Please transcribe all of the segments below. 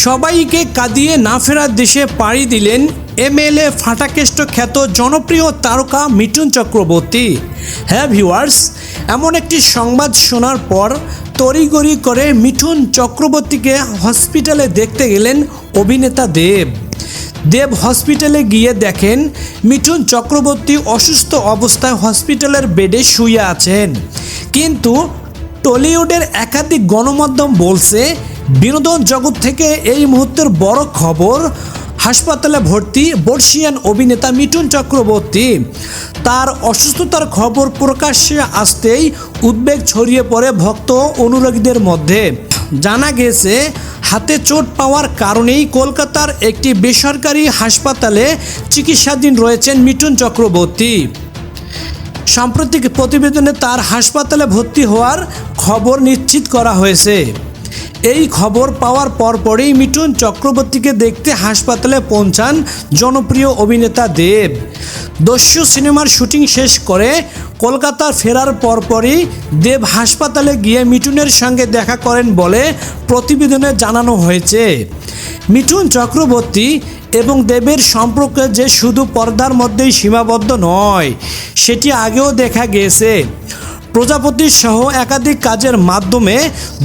সবাইকে কাঁদিয়ে না ফেরার দেশে পাড়ি দিলেন এমএলএ ফাটাকেষ্ট খ্যাত জনপ্রিয় তারকা মিঠুন চক্রবর্তী। হ্যাঁ ভিউয়ার্স, এমন একটি সংবাদ শোনার পর তড়িঘড়ি করে মিঠুন চক্রবর্তীকে হসপিটালে দেখতে গেলেন অভিনেতা দেব হসপিটালে গিয়ে দেখেন মিঠুন চক্রবর্তী অসুস্থ অবস্থায় হসপিটালের বেডে শুয়ে আছেন। কিন্তু টলিউডের একাধিক গণমাধ্যম বলছে বিনোদন জগৎ থেকে এই মুহূর্তের বড় খবর, হাসপাতালে ভর্তি বর্ষিয়ান অভিনেতা মিঠুন চক্রবর্তী। তার অসুস্থতার খবর প্রকাশ্যে আসতেই উদ্বেগ ছড়িয়ে পড়ে ভক্ত অনুরাগীদের মধ্যে। জানা গেছে হাতে চোট পাওয়ার কারণেই কলকাতার একটি বেসরকারি হাসপাতালে চিকিৎসাধীন রয়েছেন মিঠুন চক্রবর্তী। সাম্প্রতিক প্রতিবেদনে তার হাসপাতালে ভর্তি হওয়ার খবর নিশ্চিত করা হয়েছে। এই খবর পাওয়ার পরপরই মিঠুন চক্রবর্তীকে দেখতে হাসপাতালে পৌঁছান জনপ্রিয় অভিনেতা দেব। দস্যু সিনেমার শুটিং শেষ করে কলকাতা ফেরার পরপরই দেব হাসপাতালে গিয়ে মিঠুনের সঙ্গে দেখা করেন বলে প্রতিবেদনে জানানো হয়েছে। মিঠুন চক্রবর্তী এবং দেবের সম্পর্ক যে শুধু পর্দার মধ্যেই সীমাবদ্ধ নয়, সেটি আগেও দেখা গিয়েছে। প্রজাপতি সহ একাধিক কাজের মাধ্যমে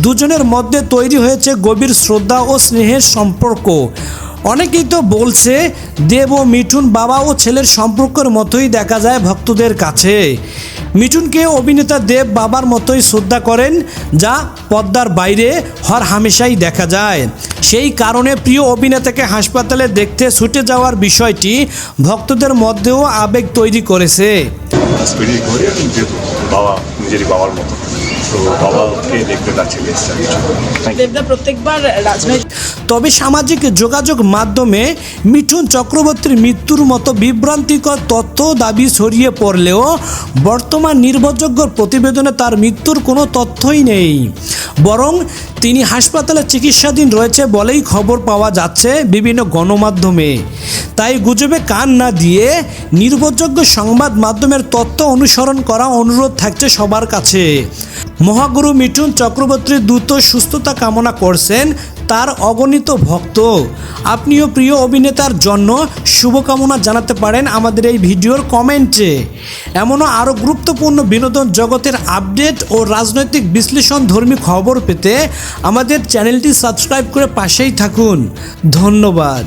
দুজনের মধ্যে তৈরি হয়েছে গভীর শ্রদ্ধা ও স্নেহের সম্পর্ক। অনেকেই তো বলছে দেব ও মিঠুন বাবা ও ছেলের সম্পর্কের মতোই দেখা যায় ভক্তদের কাছে। মিঠুনকে অভিনেতা দেব বাবার মতোই শ্রদ্ধা করেন, যা পর্দার বাইরে হর হামেশাই দেখা যায়। সেই কারণে প্রিয় অভিনেতাকে হাসপাতালে দেখতে ছুটে যাওয়ার বিষয়টি ভক্তদের মধ্যেও আবেগ তৈরি করেছে। নিজেরই বাবার মতো, তো বাবাকে দেখতে যাচ্ছি। প্রত্যেকবার রাজনৈতিক তবে সামাজিক যোগাযোগ মাধ্যমে মিঠুন চক্রবর্তীর মৃত্যুর মতো বিভ্রান্তিকর তথ্য দাবি ছড়িয়ে পড়লেও বর্তমান নির্ভরযোগ্য প্রতিবেদনে তার মৃত্যুর কোনো তথ্যই নেই, বরং তিনি হাসপাতালে চিকিৎসাধীন রয়েছে বলেই খবর পাওয়া যাচ্ছে বিভিন্ন গণমাধ্যমে। তাই গুজবে কান না দিয়ে নির্ভরযোগ্য সংবাদ মাধ্যমের তথ্য অনুসরণ করা অনুরোধ থাকছে সবার কাছে। মহাগুরু মিঠুন চক্রবর্তীর দ্রুত সুস্থতা কামনা করছেন তার অগণিত ভক্ত। আপনিও প্রিয় অভিনেতার জন্য শুভকামনা জানাতে পারেন আমাদের এই ভিডিওর কমেন্টে। এমনও আরও গুরুত্বপূর্ণ বিনোদন জগতের আপডেট ও রাজনৈতিক বিশ্লেষণ ধর্মী খবর পেতে আমাদের চ্যানেলটি সাবস্ক্রাইব করে পাশেই থাকুন। ধন্যবাদ।